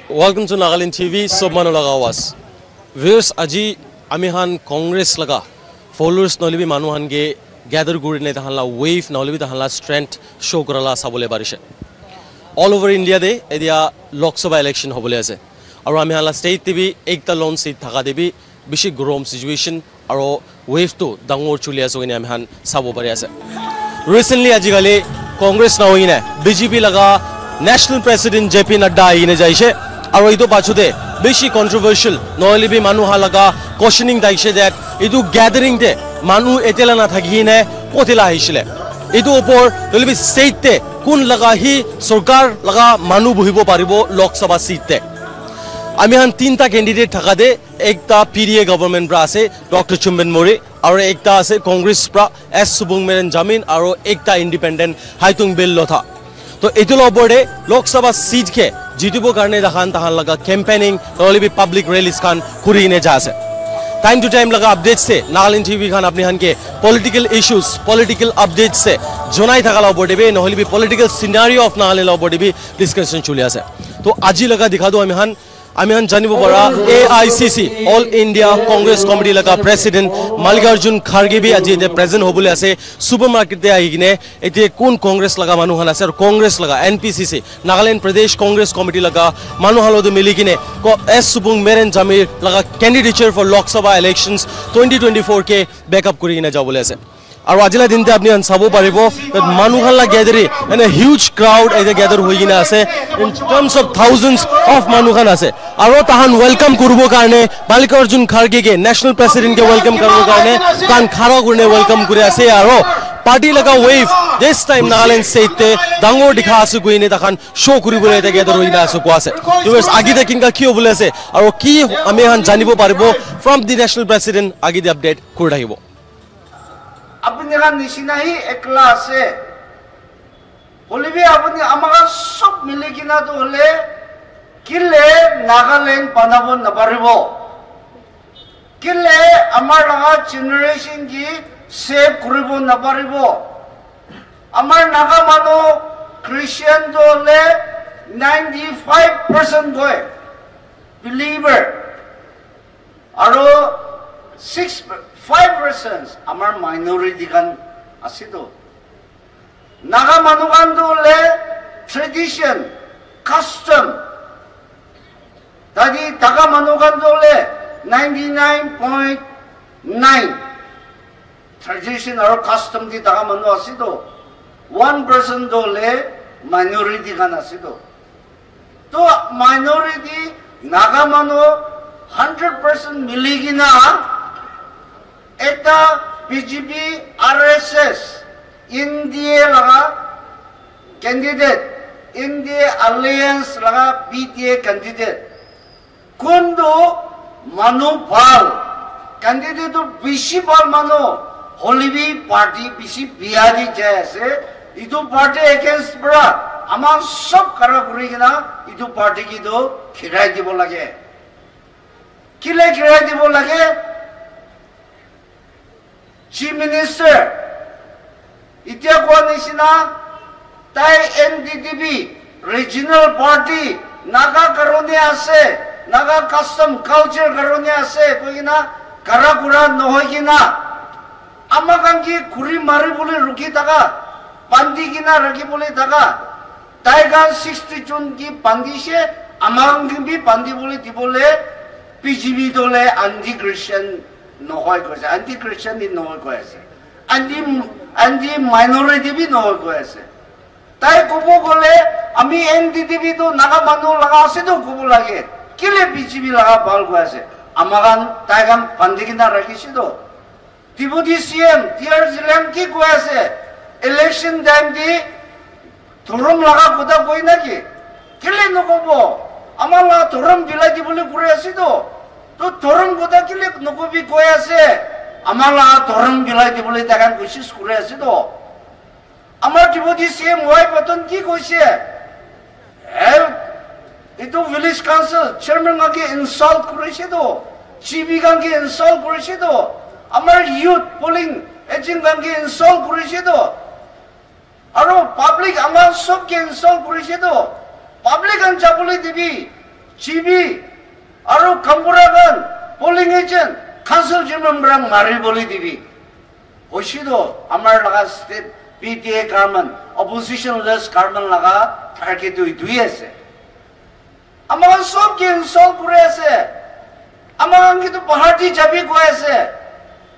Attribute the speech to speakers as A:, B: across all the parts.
A: Welcome to Nagaland TV, Submanu Lagawas. Viewers, aji amihan Congress laga followers nolibi manuhan ge gather gurine tahanla wave nolibi tahanla strength show korala sabole barishe. All over India de edia Lok Sabha election hobole ase. Aru amihanla state TV ekta lone seat thaka debi bishi grom situation aru wave to dangor chulia so gine amihan sabo pare ase. Recently aji gale Congress na hoine BJP laga National President JP Nadda aine jaise. Aru idu pachude beshi controversial noile bi manu halaga questioning daise that idu gathering de manu etela na thagine kotila hisile idu opor noile bi state te kun laga hi sarkar laga manu bohibo paribo Lok Sabha seat te ami han tinta candidate thaka de ekta PDA government pra ase Dr. Chumben Mori aru ekta ase Congress pra Supongmeren Jamir aru ekta independent Haitung Bill lotha तो इतुलो बोर्डे लोक सभा seat के जीतबो करने दखान तहान लगा campaigning नॉले भी public rallies Khan खुरीने जासे टाइम टू टाइम लगा अपडेट से नागालैंड टीवी खान अपने हन के पॉलिटिकल इश्यूज पॉलिटिकल अपडेट से जोनाई थकाला बोर्डे बे नॉले भी पॉलिटिकल सिनेरियो ऑफ नागालैंड ला बोर्डे भी डिस्कशन चुलिया से तो आजी लगा दिखा दो আমি হান জানিব পারা AICC all India Congress committee লগা প্রেসিডেন্ট মাল্লিকাৰ্জুন খাৰ্গে বি আজি এতে প্ৰেজেন্ট হবলে আছে সুপাৰমাৰ্কেটে আহি কিনে এতে কোন কংগ্ৰেছ লগা মানুহ হান আছে আৰু কংগ্ৰেছ লগা NPCC নাগালেণ্ড প্ৰদেশ কংগ্ৰেছ কমিটি লগা মানুহ হালদ মিলি কিনে Supongmeren Jamir লগা candidature for Lok Sabha elections 2024 के बैकअप কৰি কিনে যাবলে আছে আৰু আজিলা দিনতে আপনি চাবো পাৰিব মানুহালা gathering and a huge crowd এতে গ্যাদার হৈ কিনে আছে in terms of thousands of মানুহান আছে আৰু তাহান ওয়েলকাম কৰিব কাৰণে মাল্লিকাৰ্জুন খাৰ্গে কে ন্যাশনাল প্ৰেসিডেন্ট কে ওয়েলকাম কৰিব কাৰণে কান খাৰা গুনে ওয়েলকাম কৰি আছে আৰু পাৰ্টি লগা wave this time Nagaland state te dangor dikha asu guine takhan show kuribole eta gather hoina asu ko ase viewers agide kinka ki hobole ase aru ki ami han janibo paribo from the national president agide update kori rahibo
B: apni kan nisinahi ekla ase holibi apni amaga sob miligina to hole kille Nagaland panabo naparibo kille amar laga generation ki save koribo naparibo amar naga mano Christian to le 95% goy believer aro 5% amar minority kan asido naga manu kan to le tradition custom tadi taga manu kan to le 99.9 tradition aro custom di taga manu asido 1% dole minority kan asido to minority naga mano 100% miligina eta BJP RSS India laga candidate India Alliance laga PTA candidate kundo manu bal candidate to bishi bal mano holibi party bishi biari jaise itu party against bra amar sob kara kuri kina itu party ki do khirai dibo lage kile khirai dibo lage chief minister itia ko nisina tai NLTV regional party naga karone ase naga custom culture karone ase koina kara kura nohoi kina amakan ki kuri mari bole ruki taka pandi kina raki bole taka taigan 60 June ki pandi she amakan ki bi pandi bole dibole PGB dole anti Christian nohoi koise anti Christian di nohoi koise anti minority bi nohoi koise tai kobo gole ami NLTV to naga manu laga ase to kobo lage kile PGB laga bal koise amakan taigan pandi kina raki sido Deputy CM, Dear Zilam ki koise election time di thorom laga koda koi na ki kile nokobo amala thorom bilai di bole kure asido to thorom koda kile nokobi koi ase amala thorom bilai di bole takan koshis kure asido amar Deputy CM wai paton ki koise itu village council chairman ga insult kure asido chief ga insult kure asido amar youth polling agent gange install korisedo aro public amar sob ke install korisedo public an jabole dibi GB, aru Kampuragan, polling agent, council member mari boli dibi. Oshido, Amar laga state PTA government, opposition-less government laga target to do ase. Amagan sob ke install kure ase. Amagan kitu party jabi ko ase.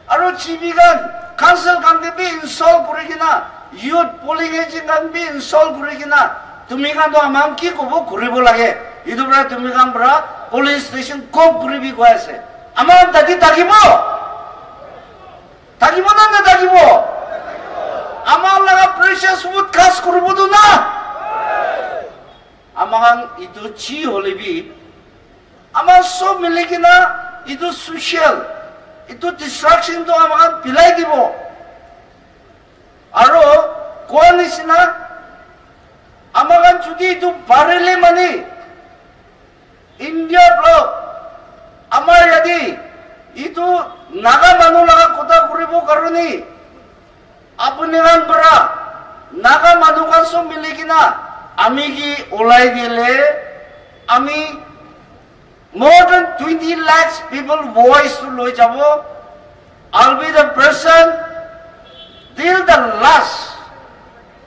B: Aru GB gan council kan bi install kure kina, youth polling agent kan bi install kure kina. Tumi kan to amang ki kobo kuribo lage. Itu bra tumi kan bra police station ko kuribi ko ase. Amagan tadi tagibo. Tagibo na tagibo. Amagan laga precious wood kas kuribo do na. Amagan itu chi holebi. Amagan so milikina itu social. Itu distraction to amagan pilai dibo. Aro koalisina Amagan judi itu barele mani India block amar yadi itu naga manu laga kota kuribo karuni apuni kan bera naga manu kan so milikina ami ki olai dile ami more than 20 lakhs people voice to loi jabo. I'll be the person till the last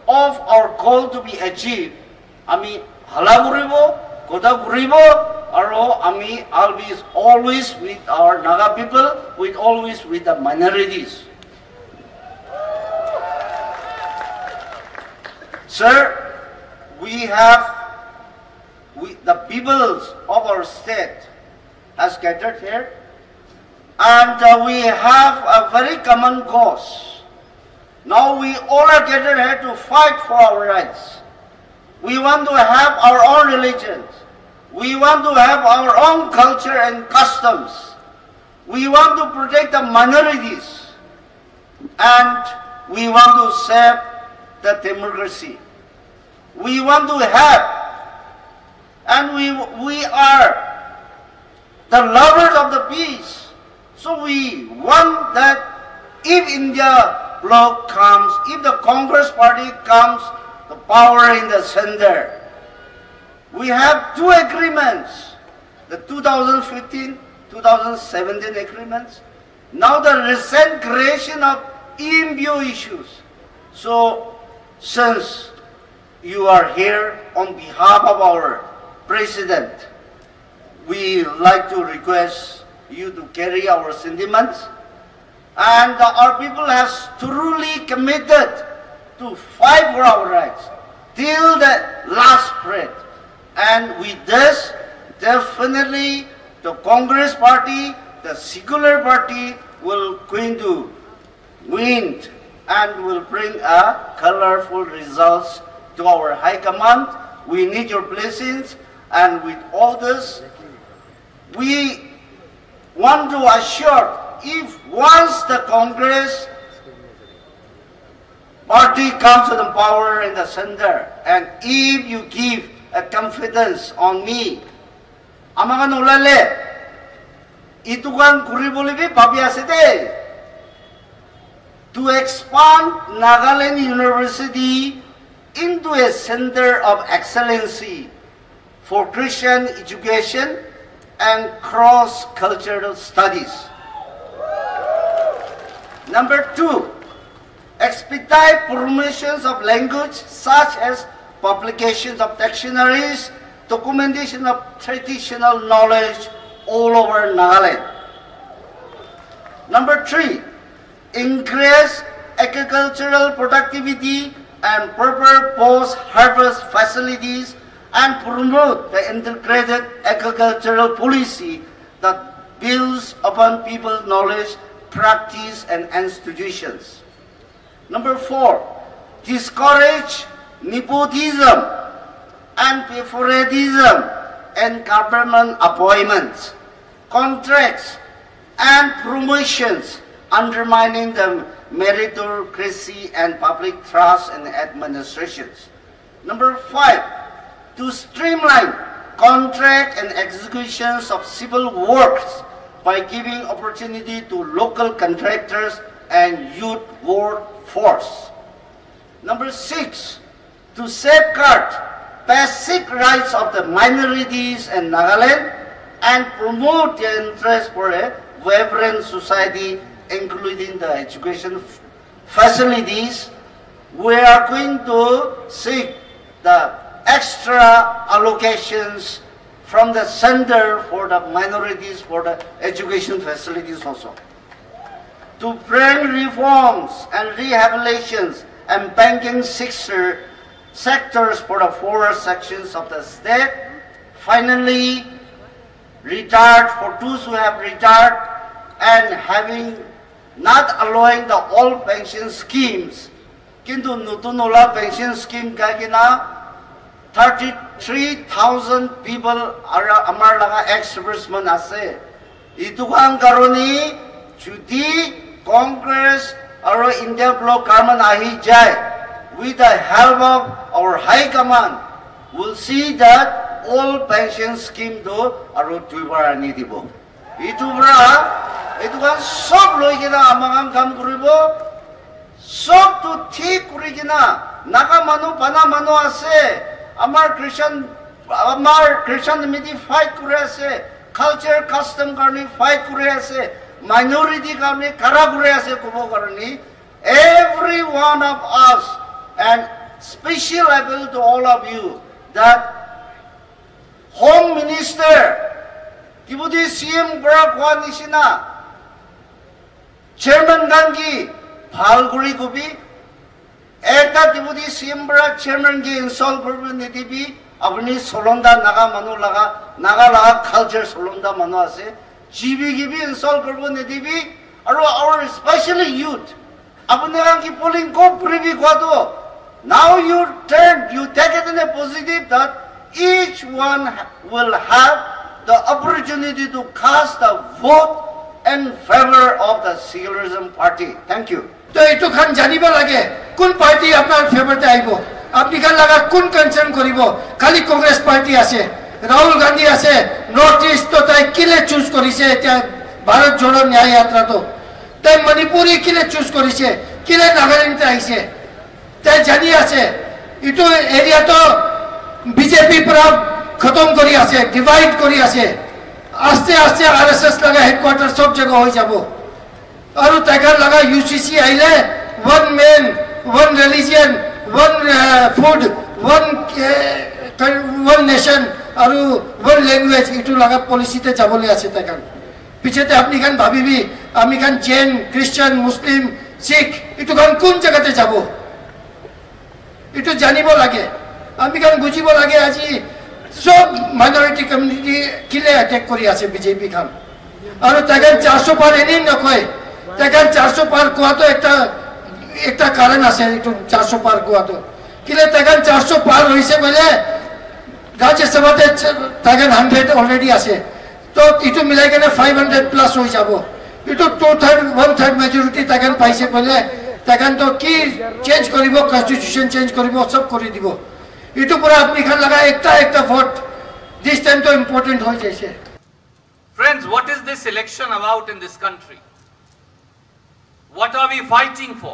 B: of our goal to be achieved. Ami hala guribo, kota guribo, aro ami I'll be always with our Naga people, always with the minorities. Sir, the peoples of our state has gathered here, and we have a very common cause. Now we all are gathered here to fight for our rights. We want to have our own religions. We want to have our own culture and customs. We want to protect the minorities. And we want to save the democracy. We want to have, and we are the lovers of the peace. So we want that if India bloc comes, if the Congress party comes, the power in the center. We have two agreements, the 2015-2017 agreements, now the recent creation of ENPO issues. So, since you are here on behalf of our President, we like to request you to carry our sentiments. And our people has truly committed to fight for our rights till the last breath. And with this, definitely the Congress party, the secular party will going to win and will bring a colorful results to our high command. We need your blessings, and with all this, we want to assure, if once the Congress party comes to the power in the center, and if you give a confidence on me, amagan ulale, itukan kuribulibi pabiasite, to expand Nagaland University into a center of excellency for Christian education and cross-cultural studies. Number 2, expedite promotions of language such as publications of dictionaries, documentation of traditional knowledge all over Nagaland. Number 3, increase agricultural productivity and proper post-harvest facilities and promote the integrated agricultural policy that builds upon people's knowledge, practice, and institutions. Number 4, discourage nepotism and favoritism in government appointments, contracts, and promotions, undermining the meritocracy and public trust in administrations. Number 5, to streamline contract and executions of civil works by giving opportunity to local contractors and youth workforce. Number 6, to safeguard basic rights of the minorities in Nagaland and promote their interest for a vibrant society, including the education facilities. We are going to seek the extra allocations from the center for the minorities for the education facilities also. To bring reforms and rehabilitations and banking sectors for the four sections of the state. Finally, for those who have retired and having not allowing the old pension schemes, kintu nutun ola pension scheme kagina 33,000 people are amar laga ex-servicemen ase. Itu kan karoni judi Congress or India bloc government ahi jai, with the help of our high command, will see that all pension scheme do aro tuibar ani dibo. Itu kan sob loi kina amakan kam kuribo, sob tu thik kuri kina naga manu pana manu ase, amar Christian community fight kuri ase, culture custom karni fight kuri ase, minority karni kara kuri ase kubo karni. Every one of us, and special appeal to all of you, that Home Minister, Kibudi CM Brakwan Nisina, Chairman Gangi, Palguri Gubi, Eka Kibudi CM Brak, Chairman Gi Insol Gurbu Nitibi, Abni Solonda Naga Manu Laga, Naga Laga Culture Solonda Manuase, GB Gibi Insol Gurbu Nitibi, our especially youth, Abunaki polling co privi quado. Now you take it in a positive that each one will have the opportunity to cast a vote in favor of the secularism party. Thank you.
C: तो इतो खान जानिबा लागे कुन party अपना favour ते आइबो आपनी खान लगा कुन कंसर्न करिबो खाली कांग्रेस पार्टी आसे राहुल गांधी आसे नॉर्थ ईस्ट तो ताई किले चूज करिसे त्या भारत जोड़ो न्याय यात्रा तो ताई मणिपुरी किले चूज करिसे किले नागालैंड ते आइसे ताई जानी आसे इतो एरिया तो बीजेपी पर खत्म करी आसे डिवाइड करी आसे आस्ते आस्ते आरएसएस लगा हेडक्वार्टर सब जगह हो जाबो और तैकार लगा यूसीसी आइले one man one religion one food one nation और वन लैंग्वेज इटू लगा पॉलिसी ते जाबले आसे तैकार पीछे ते अपनी खान भाभी भी आमी खान जैन क्रिश्चियन मुस्लिम सिख इटू खान कौन जगह ते जाबो इटू जानिबो लागे आमी खान बुझिबो लागे আজি सब माइनॉरिटी कम्युनिटी किले अटैक करी आसे बीजेपी खान और तैकार 400 पार एनी नकय तैकार 400 पार कोआ तो एकटा कारण आसे इटू 400 पार कोआ तो किले तैकार 400 पार होइसे बोले राज्यसभा ते तैकार 100 ऑलरेडी आसे तो इटू मिलाई केने 500 प्लस हो जाबो इटू 2/3 1/3 मेजॉरिटी तैकार पाइसे बोले तैकार तो की चेंज करिवो कॉन्स्टिट्यूशन चेंज करिवो सब करि दिबो इटू पूरा अपनी खान लगा एकटा वोट दिस टाइम तो इंपोर्टेंट हो जैसे
D: Friends, what is this election about in this country? What are we fighting for?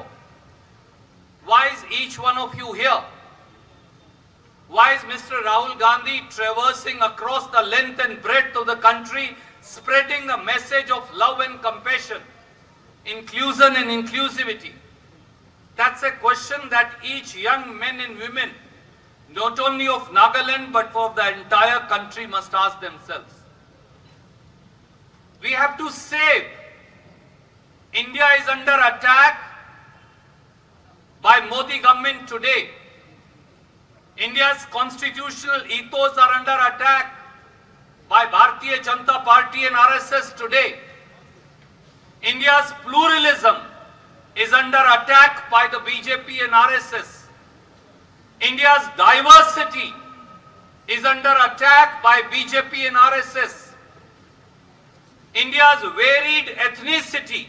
D: Why is each one of you here? Why is Mr. Rahul Gandhi traversing across the length and breadth of the country, spreading a message of love and compassion, inclusion and inclusivity? That's a question that each young men and women, not only of Nagaland but for the entire country, must ask themselves. We have to save. India is under attack by Modi government today. India's constitutional ethos are under attack by Bharatiya Janata Party and RSS today. India's pluralism is under attack by the BJP and RSS. India's diversity is under attack by BJP and RSS. India's varied ethnicity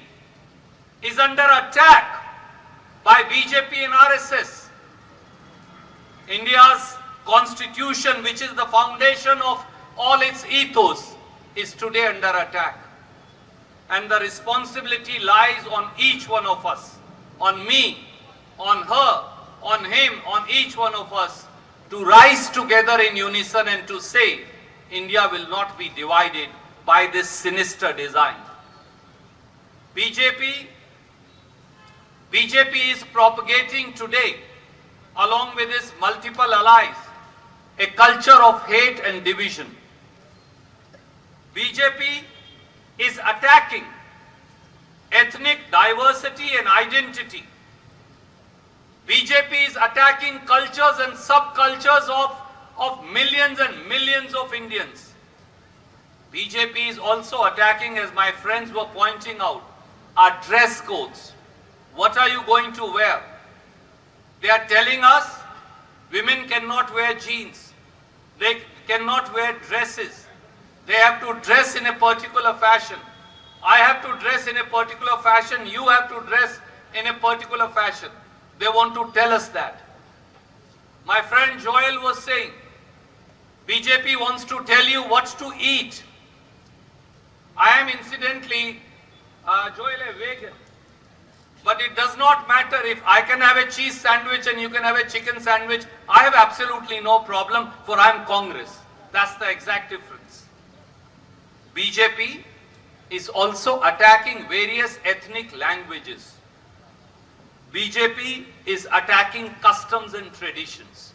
D: is under attack by BJP and RSS. India's constitution, which is the foundation of all its ethos, is today under attack. And the responsibility lies on each one of us, on me, on her, on him, on each one of us, to to rise together in unison and to say India will not be divided by this sinister design. BJP is propagating today, along with its multiple allies, a culture of hate and division. BJP is attacking ethnic diversity and identity. BJP is attacking cultures and subcultures of millions and millions of Indians. BJP is also attacking, as my friends were pointing out, our dress codes. What are you going to wear? They are telling us women cannot wear jeans. They cannot wear dresses. They have to dress in a particular fashion. I have to dress in a particular fashion. You have to dress in a particular fashion. They want to tell us that. My friend Joel was saying, BJP wants to tell you what to eat. I am incidentally, Joel, a vegan. But it does not matter if I can have a cheese sandwich and you can have a chicken sandwich. I have absolutely no problem, for I am Congress. That's the exact difference. BJP is also attacking various ethnic languages. BJP is attacking customs and traditions.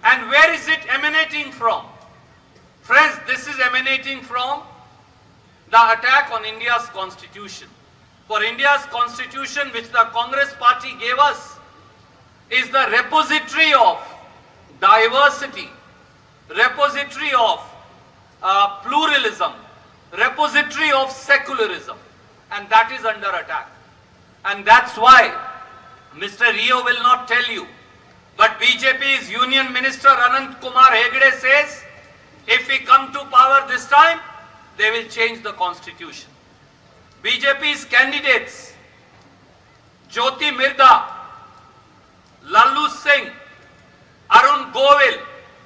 D: And where is it emanating from? Friends, this is emanating from the attack on India's constitution. For India's constitution, which the Congress party gave us, is the repository of diversity, repository of pluralism, repository of secularism, and that is under attack. And that's why Mr. Rio will not tell you, but BJP's Union Minister Anant Kumar Hegde says, if we come to power this time, they will change the constitution. BJP's candidates, Jyoti Mirda, Lallu Singh, Arun Govil,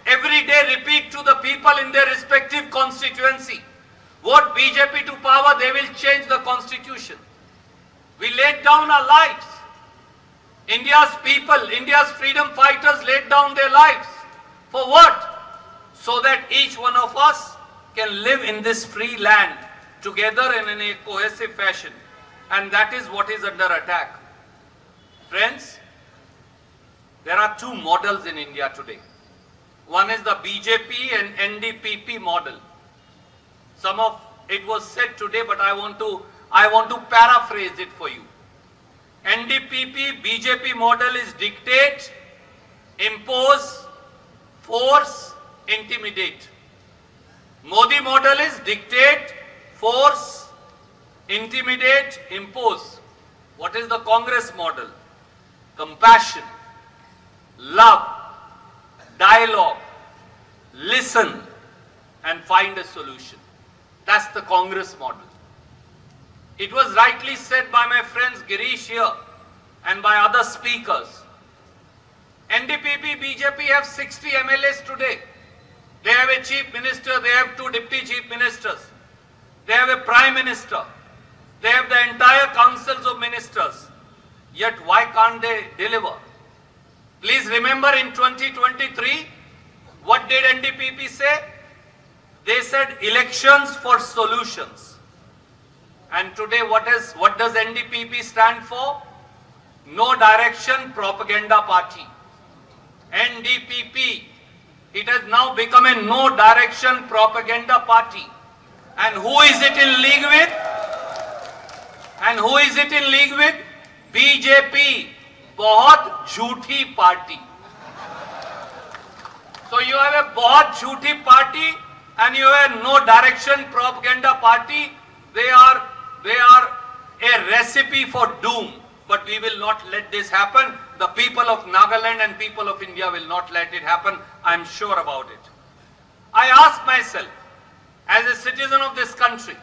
D: every day repeat to the people in their respective constituency, vote BJP to power, they will change the constitution. We laid down our lives. India's people, India's freedom fighters laid down their lives. For what? So that each one of us can live in this free land together and in a cohesive fashion. And that is what is under attack. Friends, there are two models in India today. One is the BJP and NDPP model. Some of it was said today, but I want to paraphrase it for you. NDPP, BJP model is dictate, impose, force, intimidate. Modi model is dictate, force, intimidate, impose. What is the Congress model? Compassion, love, dialogue, listen, and find a solution. That's the Congress model. It was rightly said by my friends Girish here and by other speakers. NDPP, BJP have 60 MLAs today. They have a chief minister, they have 2 deputy chief ministers. They have a prime minister. They have the entire councils of ministers. Yet why can't they deliver? Please remember, in 2023, what did NDPP say? They said elections for solutions. And today what does NDPP stand for? No Direction Propaganda Party. NDPP, it has now become a No Direction Propaganda Party. And who is it in league with? And who is it in league with? BJP. बहुत झूठी party. So you have a बहुत झूठी party and you have a No Direction Propaganda Party. They are a recipe for doom. But we will not let this happen. The people of Nagaland and people of India will not let it happen. I am sure about it. I ask myself, as a citizen of this country,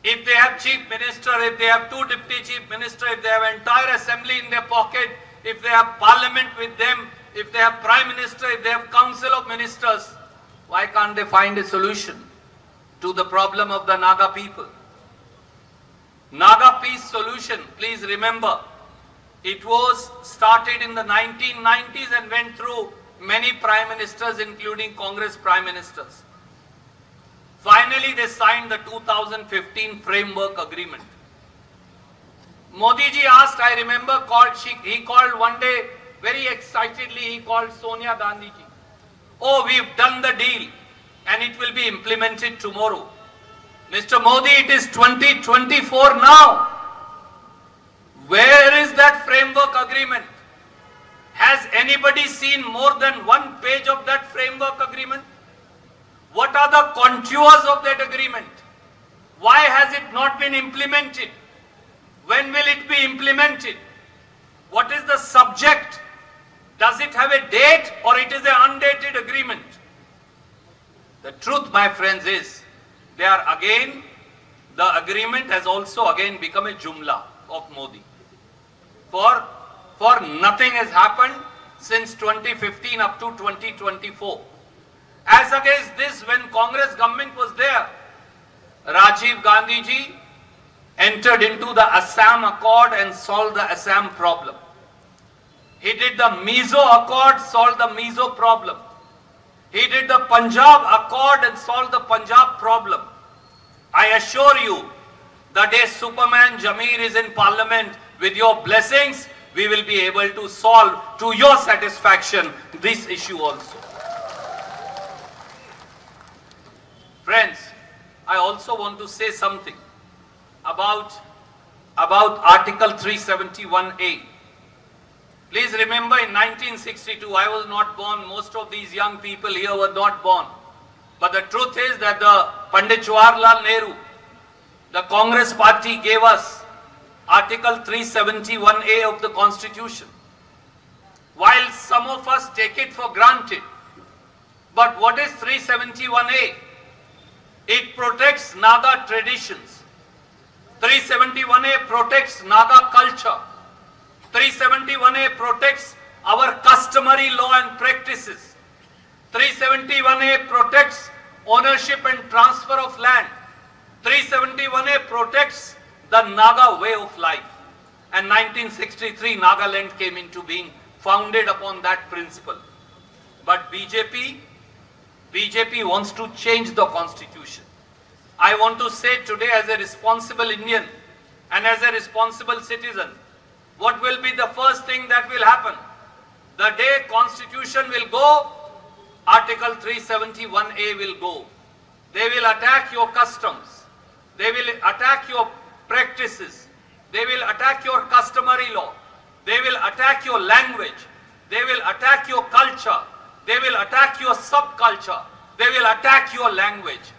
D: if they have chief minister, if they have 2 deputy chief minister, if they have entire assembly in their pocket, if they have parliament with them, if they have prime minister, if they have council of ministers, why can't they find a solution to the problem of the Naga people? Naga peace solution, please remember, It was started in the 1990s and went through many prime ministers, including Congress prime ministers. Finally, they signed the 2015 framework agreement. Modi ji asked, I remember, he called one day, very excitedly, he called Sonia Gandhi ji. Oh, we've done the deal and it will be implemented tomorrow. Mr. Modi, it is 2024 now. Where is that framework agreement? Has anybody seen more than one page of that framework agreement? What are the contours of that agreement? Why has it not been implemented? When will it be implemented? What is the subject? Does it have a date or it is an undated agreement? The truth, my friends, is they are again, the agreement has also again become a jumla of Modi. For nothing has happened since 2015 up to 2024. As against this, when Congress government was there, Rajiv Gandhi ji entered into the Assam Accord and solved the Assam problem. He did the Mizo Accord, solved the Mizo problem. He did the Punjab Accord and solved the Punjab problem. I assure you, the day Supongmeren Jamir is in Parliament, with your blessings, we will be able to solve to your satisfaction this issue also. Friends, I also want to say something about Article 371A. Please remember, in 1962, I was not born. Most of these young people here were not born. But the truth is that the Pandit Jawaharlal Nehru, the Congress party, gave us Article 371A of the Constitution. While some of us take it for granted, but what is 371A? It protects Naga traditions. 371A protects Naga culture. 371A protects our customary law and practices. 371A protects ownership and transfer of land. 371A protects the Naga way of life. And 1963, Nagaland came into being, founded upon that principle. But BJP wants to change the constitution. I want to say today, as a responsible Indian and as a responsible citizen, what will be the first thing that will happen? The day constitution will go, Article 371A will go. They will attack your customs. They will attack your practices. They will attack your customary law. They will attack your language. They will attack your culture. They will attack your subculture. They will attack your language.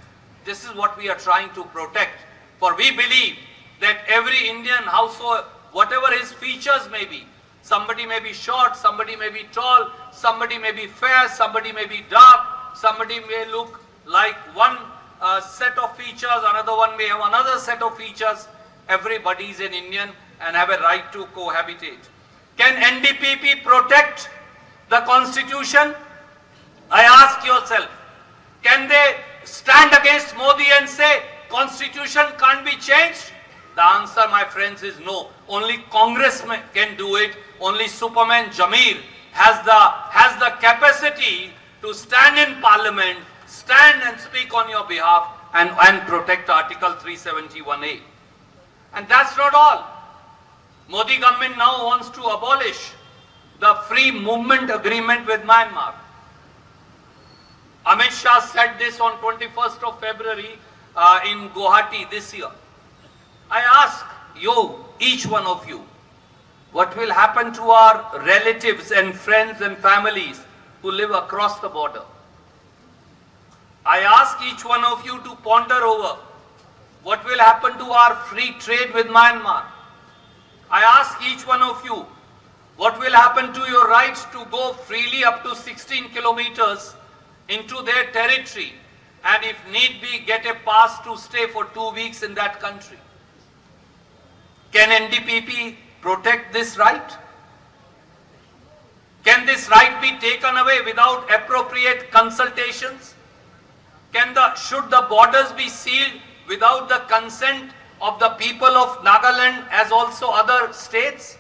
D: This is what we are trying to protect. For we believe that every Indian household, whatever his features may be, somebody may be short, somebody may be tall, somebody may be fair, somebody may be dark, somebody may look like one set of features, another one may have another set of features. Everybody is an Indian and have a right to cohabitate. Can NDPP protect the constitution? I ask yourself, can they stand against Modi and say constitution can't be changed? The answer, my friends, is no. Only Congress can do it. Only Supongmeren Jamir has the capacity to stand in Parliament, stand and speak on your behalf and protect Article 371A. And that's not all. Modi government now wants to abolish the free movement agreement with Myanmar. Amit Shah said this on 21st of February in Guwahati this year. I ask you, each one of you, what will happen to our relatives and friends and families who live across the border? I ask each one of you to ponder over what will happen to our free trade with Myanmar. I ask each one of you, what will happen to your right to go freely up to 16 kilometers into their territory and if need be get a pass to stay for 2 weeks in that country? Can NDPP protect this right? Can this right be taken away without appropriate consultations? Should the borders be sealed without the consent of the people of Nagaland as also other states?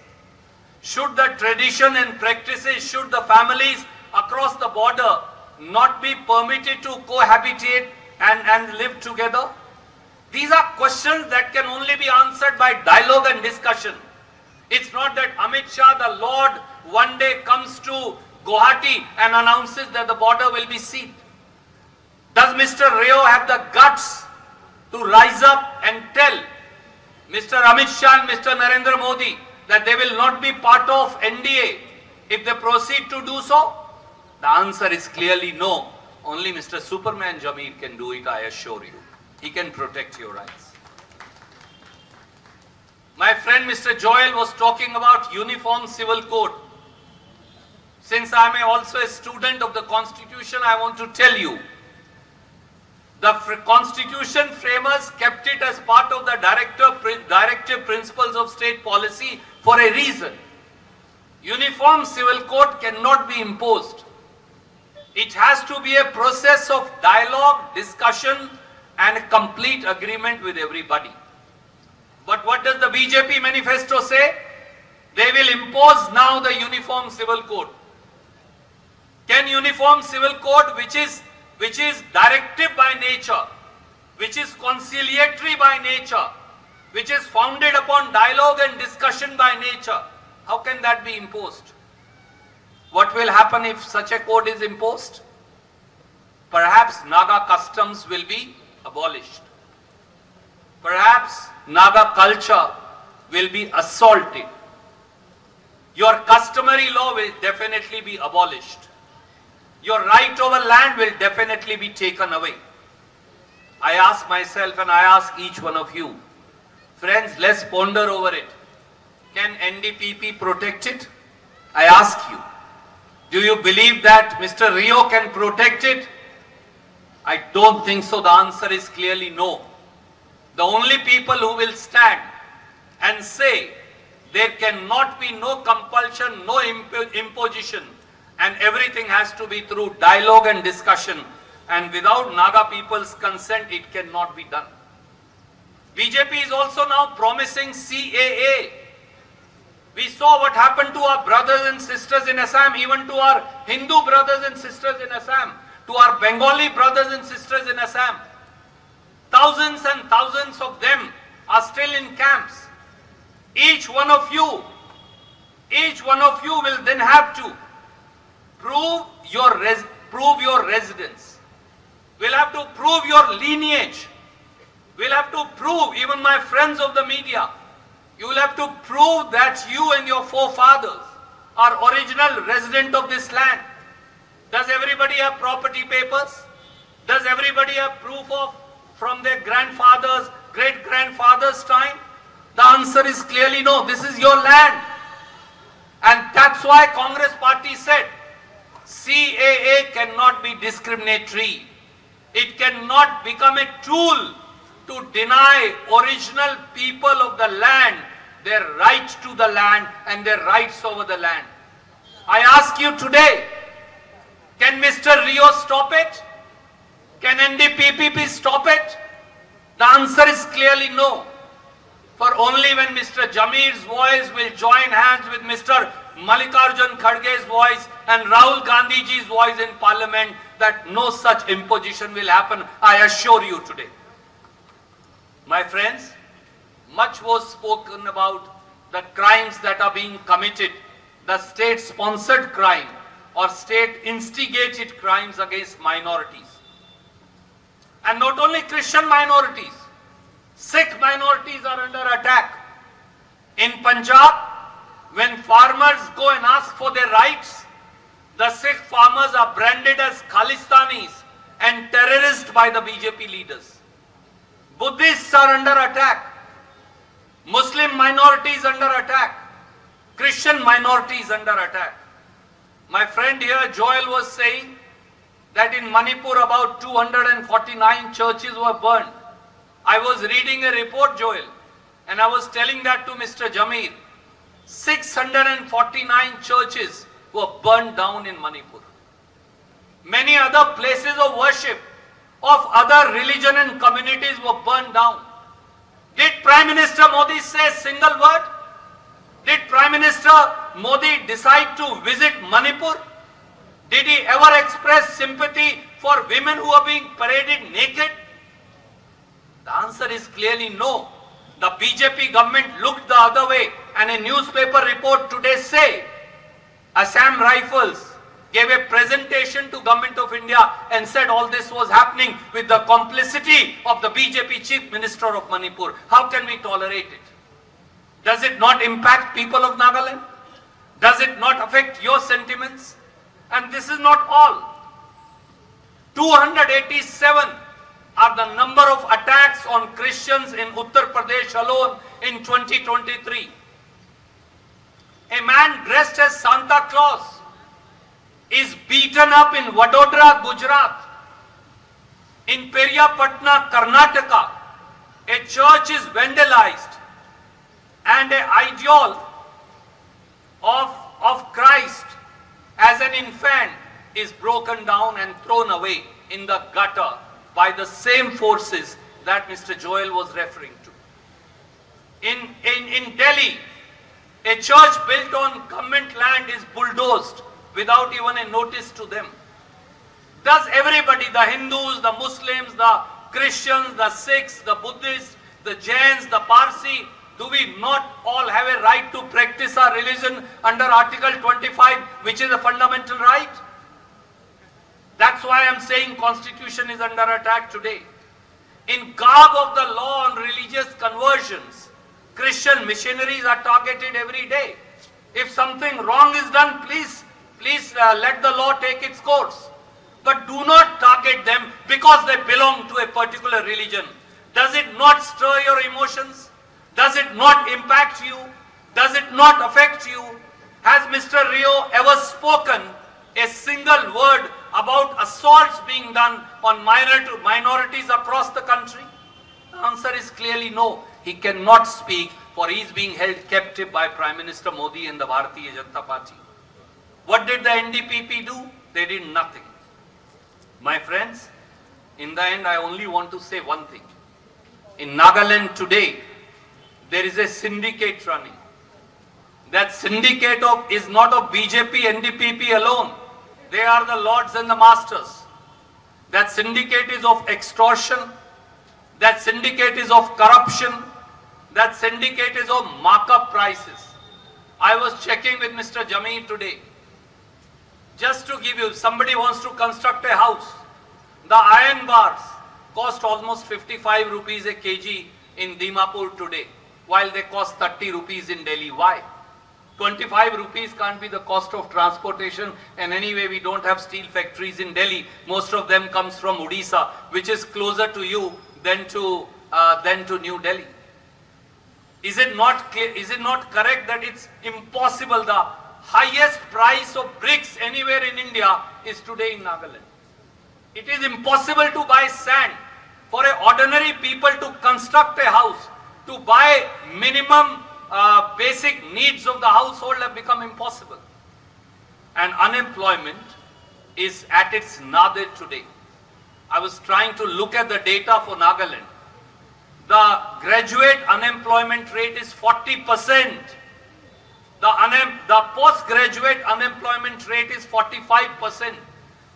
D: should the tradition and practices, should the families across the border not be permitted to cohabitate and live together? These are questions that can only be answered by dialogue and discussion. It's not that Amit Shah, the Lord, one day comes to Guwahati and announces that the border will be sealed. Does Mr. Rio have the guts to rise up and tell Mr. Amit Shah and Mr. Narendra Modi that they will not be part of NDA if they proceed to do so? The answer is clearly no. Only Mr. Supongmeren Jamir can do it, I assure you. He can protect your rights. My friend Mr. Joel was talking about Uniform Civil Code. Since I am also a student of the Constitution, I want to tell you, the Constitution framers kept it as part of the directive principles of state policy for a reason. Uniform Civil Code cannot be imposed. It has to be a process of dialogue, discussion, and a complete agreement with everybody. But what does the BJP manifesto say? They will impose now the Uniform Civil Code. Can Uniform Civil Code, which is directive by nature, which is conciliatory by nature, which is founded upon dialogue and discussion by nature, how can that be imposed? What will happen if such a code is imposed? Perhaps Naga customs will be abolished. Perhaps Naga culture will be assaulted. Your customary law will definitely be abolished. Your right over land will definitely be taken away. I ask myself and I ask each one of you, friends, let's ponder over it. Can NDPP protect it? I ask you. Do you believe that Mr. Rio can protect it? I don't think so. The answer is clearly no. The only people who will stand and say there cannot be no compulsion, no imposition, and everything has to be through dialogue and discussion, and without Naga people's consent it cannot be done. BJP is also now promising CAA. We saw what happened to our brothers and sisters in Assam, even to our Hindu brothers and sisters in Assam, to our Bengali brothers and sisters in Assam. Thousands and thousands of them are still in camps. Each one of you will then have to prove your residence. We'll have to prove your lineage. We'll have to prove, even my friends of the media, you will have to prove that you and your forefathers are original resident of this land. Does everybody have property papers? Does everybody have proof of from their grandfathers, great-grandfathers' time? The answer is clearly no. This is your land. And that's why Congress party said CAA cannot be discriminatory. It cannot become a tool to deny original people of the land their right to the land and their rights over the land. I ask you today, can Mr. Rio stop it? Can NDPP stop it? The answer is clearly no. For only when Mr. Jamir's voice will join hands with Mr. Mallikarjun Kharge's voice and Rahul Gandhiji's voice in parliament, that no such imposition will happen, I assure you today. My friends, much was spoken about the crimes that are being committed, the state-sponsored crime or state-instigated crimes against minorities. And not only Christian minorities, Sikh minorities are under attack. In Punjab, when farmers go and ask for their rights, the Sikh farmers are branded as Khalistanis and terrorists by the BJP leaders. Buddhists are under attack. Muslim minorities under attack. Christian minorities under attack. My friend here, Joel, was saying that in Manipur about 249 churches were burned. I was reading a report, Joel, and I was telling that to Mr. Jamir. 649 churches were burned down in Manipur. Many other places of worship of other religion and communities were burned down. Did Prime Minister Modi say a single word? Did Prime Minister Modi decide to visit Manipur? Did he ever express sympathy for women who are being paraded naked? The answer is clearly no. The BJP government looked the other way, and a newspaper report today say Assam Rifles gave a presentation to Government of India and said all this was happening with the complicity of the BJP Chief Minister of Manipur. How can we tolerate it? Does it not impact people of Nagaland? Does it not affect your sentiments? And this is not all. 287 are the number of attacks on Christians in Uttar Pradesh alone in 2023. A man dressed as Santa Claus is beaten up in Vadodara, Gujarat. In Periyapatna, Karnataka, a church is vandalized and an ideal of Christ as an infant is broken down and thrown away in the gutter by the same forces that Mr. Joel was referring to. In Delhi, a church built on government land is bulldozed without even a notice to them. Does everybody, the Hindus, the Muslims, the Christians, the Sikhs, the Buddhists, the Jains, the Parsi, do we not all have a right to practice our religion under Article 25, which is a fundamental right? That's why I'm saying Constitution is under attack today. In garb of the law on religious conversions, Christian missionaries are targeted every day. If something wrong is done, please let the law take its course. But do not target them because they belong to a particular religion. Does it not stir your emotions? Does it not impact you? Does it not affect you? Has Mr. Rio ever spoken a single word about assaults being done on minorities across the country? The answer is clearly no. He cannot speak, for he is being held captive by Prime Minister Modi and the Bharatiya Janata Party. What did the NDPP do? They did nothing. My friends, in the end, I only want to say one thing. In Nagaland today, there is a syndicate running. That syndicate is not of BJP, NDPP alone. They are the lords and the masters. That syndicate is of extortion. That syndicate is of corruption. That syndicate is of markup prices. I was checking with Mr. Jamir today. Just to give you, somebody wants to construct a house. The iron bars cost almost 55 rupees a kg in Dimapur today, while they cost 30 rupees in Delhi. Why? 25 rupees can't be the cost of transportation, and anyway we don't have steel factories in Delhi. Most of them comes from Odisha, which is closer to you than to New Delhi. Is it not correct that it's impossible? The highest price of bricks anywhere in India is today in Nagaland. It is impossible to buy sand. For ordinary people to construct a house, to buy minimum basic needs of the household have become impossible. And unemployment is at its nadir today. I was trying to look at the data for Nagaland. The graduate unemployment rate is 40%. The postgraduate unemployment rate is 45%.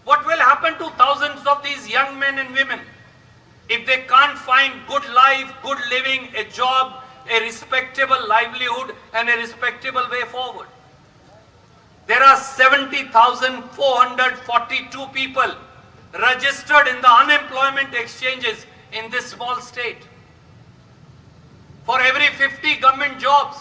D: What will happen to thousands of these young men and women if they can't find good life, good living, a job, a respectable livelihood and a respectable way forward? There are 70,442 people registered in the unemployment exchanges in this small state. For every 50 government jobs,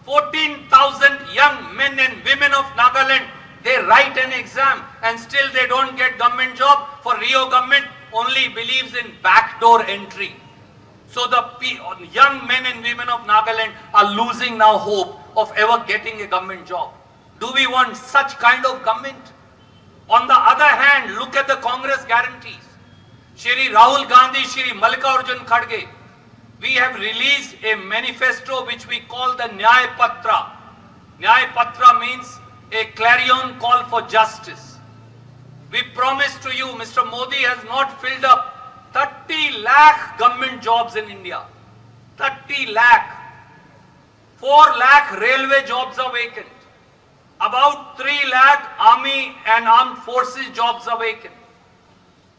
D: 14,000 young men and women of Nagaland, they write an exam and still they don't get government job. For Rio government only believes in backdoor entry. So the young men and women of Nagaland are losing now hope of ever getting a government job. Do we want such kind of government? On the other hand, look at the Congress guarantees. Shri Rahul Gandhi, Shri Mallikarjun Kharge, we have released a manifesto which we call the Nyaya Patra. Nyaya Patra means a clarion call for justice. We promise to you, Mr. Modi has not filled up 30 lakh government jobs in India. 30 lakh. 4 lakh railway jobs are vacant. About 3 lakh army and armed forces jobs are vacant.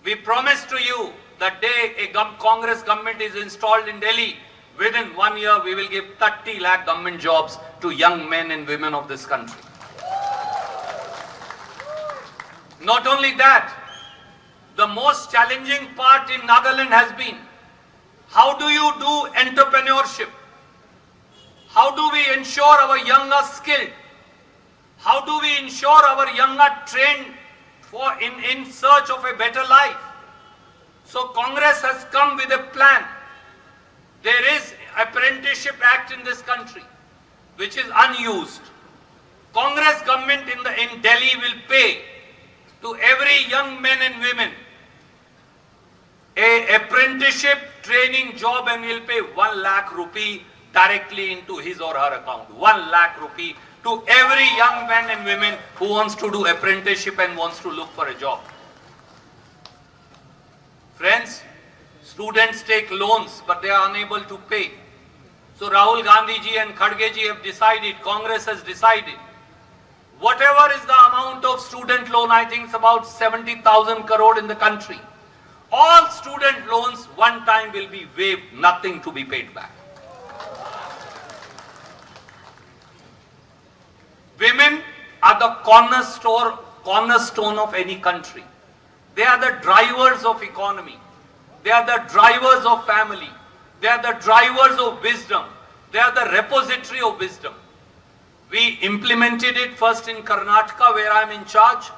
D: We promise to you that day a Congress government is installed in Delhi, within 1 year we will give 30 lakh government jobs to young men and women of this country. Not only that, the most challenging part in Nagaland has been, how do you do entrepreneurship? How do we ensure our young are skilled? How do we ensure our young are trained in search of a better life? So Congress has come with a plan. There is Apprenticeship Act in this country, which is unused. Congress government in Delhi will pay to every young man and women a apprenticeship training job, and will pay 1 lakh rupee directly into his or her account. 1 lakh rupee to every young man and women who wants to do apprenticeship and wants to look for a job. Friends, students take loans, but they are unable to pay. So Rahul Gandhi ji and Khadge ji have decided, Congress has decided, whatever is the amount of student loan, I think it's about 70,000 crore in the country. All student loans one time will be waived, nothing to be paid back. Women are the cornerstone of any country. They are the drivers of economy. They are the drivers of family. They are the drivers of wisdom. They are the repository of wisdom. We implemented it first in Karnataka, where I am in charge.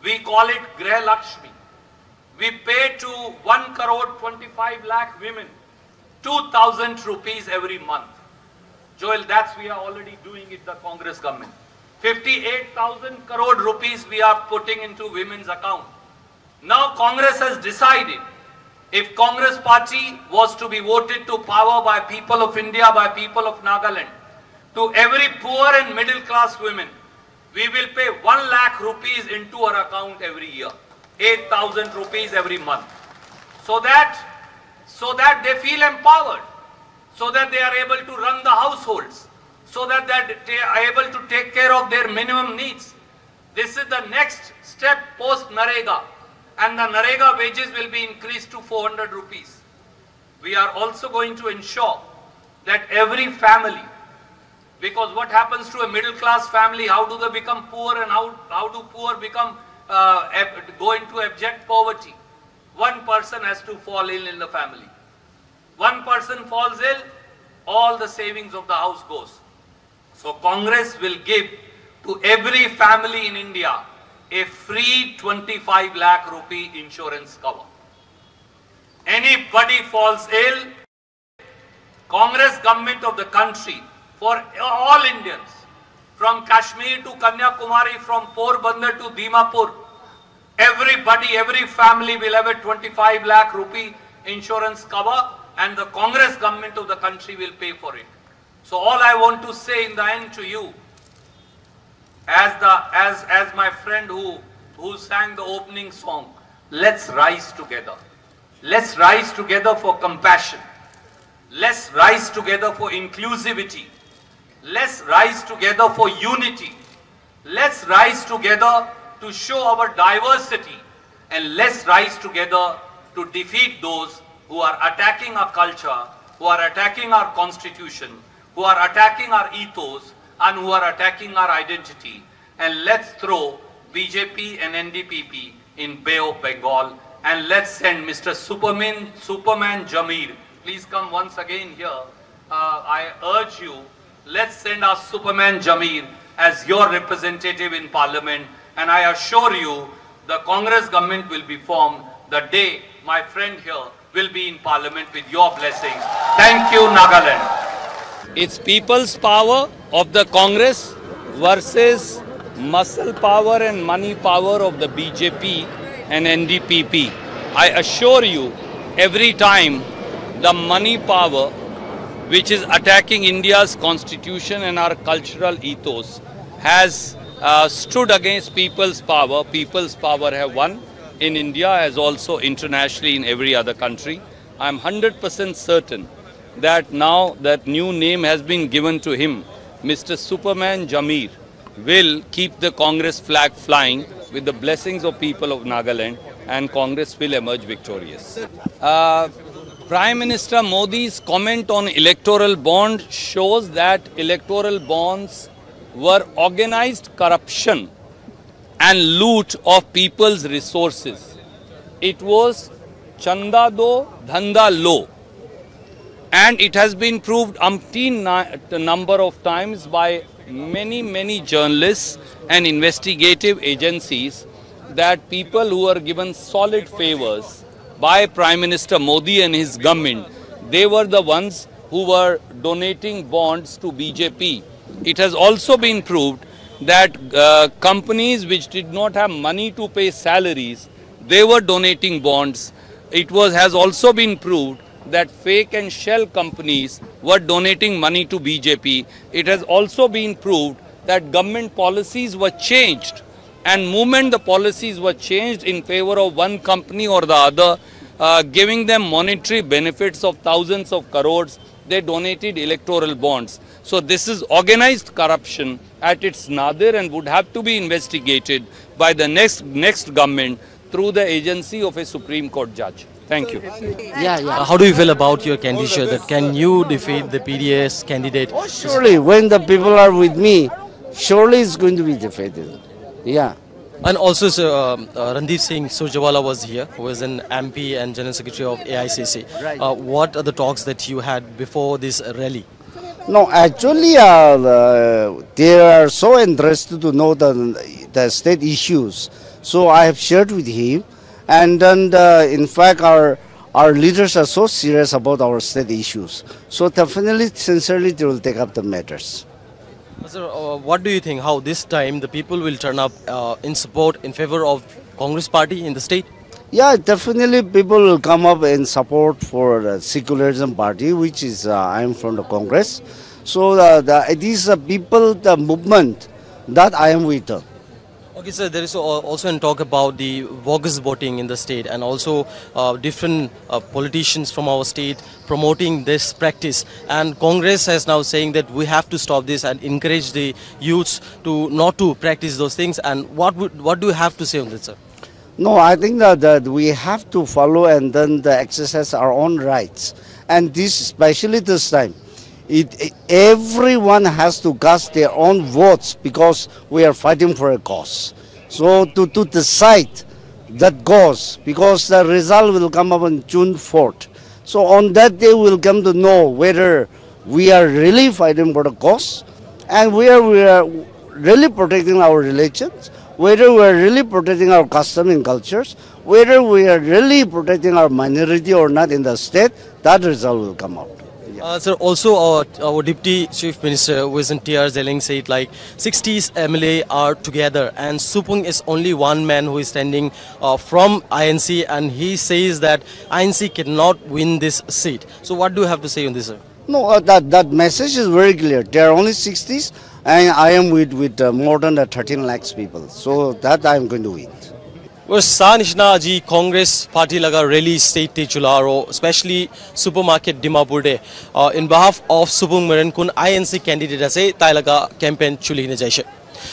D: We call it Greh Lakshmi. We pay to 1 crore 25 lakh women 2,000 rupees every month. Joel, we are already doing it, the Congress government. 58,000 crore rupees we are putting into women's account. Now Congress has decided, if Congress party was to be voted to power by people of India, by people of Nagaland, to every poor and middle class women, we will pay 1 lakh rupees into her account every year. 8,000 rupees every month. So that they feel empowered. So that they are able to run the households. So that they are able to take care of their minimum needs. This is the next step post Narendra. And the Narendra wages will be increased to 400 rupees. We are also going to ensure that every family, because what happens to a middle class family, how do they become poor, and how do poor become go into abject poverty? One person has to fall ill in the family. One person falls ill, all the savings of the house goes. So Congress will give to every family in India a free 25 lakh rupee insurance cover. Anybody falls ill, Congress government of the country, for all Indians, from Kashmir to Kanyakumari, from Porbandar to Dimapur, everybody, every family will have a 25 lakh rupee insurance cover, and the Congress government of the country will pay for it. So all I want to say in the end to you, as my friend who sang the opening song, let's rise together. Let's rise together for compassion. Let's rise together for inclusivity. Let's rise together for unity. Let's rise together to show our diversity, and let's rise together to defeat those who are attacking our culture, who are attacking our constitution, who are attacking our ethos, and who are attacking our identity. And let's throw BJP and NDPP in Bay of Bengal, and let's send Mr. Superman Jamir. Please come once again here. I urge you, let's send our Superman Jamir as your representative in Parliament, and I assure you the Congress government will be formed the day my friend here will be in Parliament with your blessings. Thank you, Nagaland.
E: It's people's power of the Congress versus muscle power and money power of the BJP and NDPP. I assure you, every time the money power which is attacking India's constitution and our cultural ethos has stood against people's power have won in India as also internationally in every other country. I'm 100% certain that now that new name has been given to him, Mr. Superman Jamir, will keep the Congress flag flying with the blessings of people of Nagaland, and Congress will emerge victorious. Prime Minister Modi's comment on electoral bond shows that electoral bonds were organized corruption and loot of people's resources. It was chanda do, dhanda lo. And it has been proved umpteen number of times by many journalists and investigative agencies that people who are given solid favors by Prime Minister Modi and his government, they were the ones who were donating bonds to BJP. It has also been proved that companies which did not have money to pay salaries, they were donating bonds. It has also been proved that fake and shell companies were donating money to BJP. It has also been proved that government policies were changed, and moment the policies were changed in favor of one company or the other, giving them monetary benefits of thousands of crores, they donated electoral bonds. So this is organized corruption at its nadir and would have to be investigated by the next government through the agency of a Supreme Court judge. Thank you.
A: How do you feel about your candidature? That can you defeat the PDS candidate?
B: Oh, surely, when the people are with me, surely it's going to be defeated. Yeah.
A: And also, Randeep Surjewala was here, who is an MP and General Secretary of AICC.
B: Right.
A: What are the talks that you had before this rally?
B: No, actually, they are so interested to know the state issues. So I have shared with him. And then, in fact, our leaders are so serious about our state issues. So definitely, sincerely, they will take up the matters.
A: Sir, what do you think? How this time the people will turn up in support, in favor of Congress party in the state?
B: Yeah, definitely people will come up in support for the secularism party, which is I am from the Congress. So it is people, the movement that I am with.
A: Okay, sir, there is also a talk about the bogus voting in the state, and also different politicians from our state promoting this practice. And Congress has now saying that we have to stop this and encourage the youths to not to practice those things. And what do you have to say on this, sir?
B: No, I think that we have to follow and then exercise our own rights. And this, especially this time, everyone has to cast their own votes because we are fighting for a cause. So to decide that cause, because the result will come up on June 4th. So on that day we will come to know whether we are really fighting for the cause and whether we are really protecting our religions, whether we are really protecting our custom and cultures, whether we are really protecting our minority or not in the state. That result will come out.
A: Sir, also our Deputy Chief Minister, who is in TR Zelling, said like 60s MLA are together, and Supung is only one man who is standing from INC, and he says that INC cannot win this seat. So what do you have to say on this, sir?
B: No, that message is very clear. There are only 60s, and I am with more than 13 lakhs people. So that I am going to win.
A: Well, Sanishna ji Congress party laga rally state te chularo, especially SuperMarket Dimapur de in behalf of Supongmeren kun INC candidate ase tai laga campaign chuli ne jaise.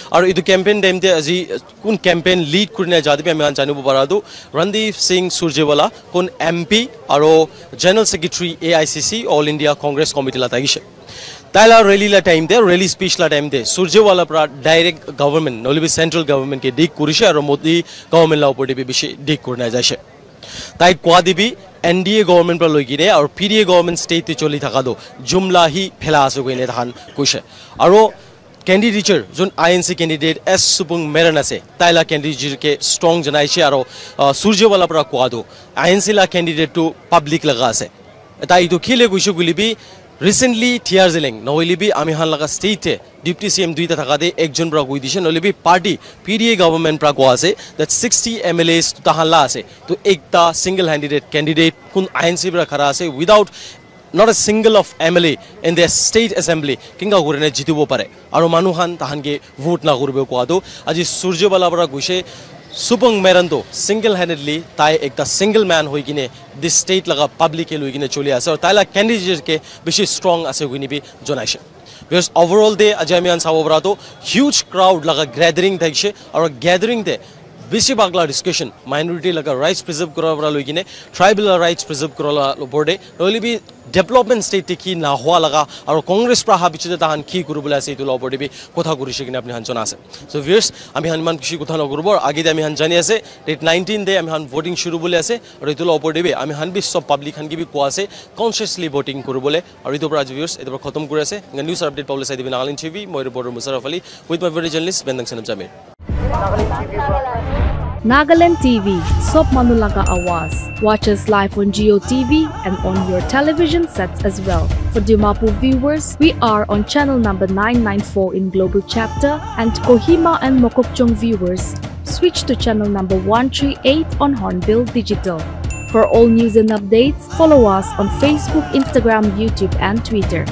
A: Aru idu campaign time te aji kun campaign lead kurine jadi pe ami janibu paradu Randeep Surjewala kun MP aru General Secretary AICC All India Congress Committee la taise. Taila rally la time de rally speech la time de Surjewala pra direct government nolibi central government ke dik kurise aru Modi government la upor de bishi dik kurna jaise. Tai kwadibi NDA government pra loigine aru PDA government state te choli thaka do jumla hi phela asu goine than kuise. Aru candidature jun INC candidate S Supongmeren ase taila candidature ke strong janaise aru Surjewala pra kwado INC la candidate to public laga ase. Tai to khile guishu gulibi recently TR Zelling Noilibi Amihan Laga State Deputy CM Duita Takade Ekjon Pra Guidishan Nolibi Party PDA government Pra Guase that 60 MLAs to Tahalase to Ekta single-handed candidate Kun INC Pra Karase without not a single of MLA in their state assembly Kinga Gurene Jitubo Pare Aromanuhan Tahange vote na Gurbe Quado Aji Surjewala Pra Gushe Supongmeren to single-handedly tai ekta single man hoigine this state laga public ke loigine choli ase aur taila candidate ke bishi strong ase hoini bi jonaise. Because overall day aji ami han sabo para to huge crowd laga gathering thaikse aru gathering te বেছি বাগলা discussion minority লাগা rights preserve করা পৰা লৈ কিনে tribal rights preserve কৰা লবৰদে নহলি B development state কি না হোৱা লাগা আৰু কংগ্ৰেছ পৰা হাবিচতে তাহান কি কৰিবলৈ আছে ইটো লবৰদে বি কথা কৰিছে কিনে আপুনি হানজন আছে সো ভিউয়ার্স আমি হানমান কিছু কথা নকৰব আগে আমি হান জানি আছে ডেট 19 দে আমি হান ভোটিং শুরু বলে আছে আৰু ইটো লবৰদে বি আমি হান বি সব পাবলিক হান কি বি কোৱা আছে কনসিয়াসলি ভোটিং কৰিবলৈ আৰু ইটো পৰা ভিউয়ার্স ইটো খতম কৰি আছে নিউজ আপডেট পাবলৈ চাই দিবি নাগালেণ্ড টিভি মই reporter Musharraf Ali with my very journalist Bendang Jamir
F: Nagaland TV, Sop Manulaga Awas. Watch us live on Geo TV and on your television sets as well. For Dimapur viewers, we are on channel number 994 in Global Chapter, and Kohima and Mokokchung viewers, switch to channel number 138 on Hornbill Digital. For all news and updates, follow us on Facebook, Instagram, YouTube and Twitter.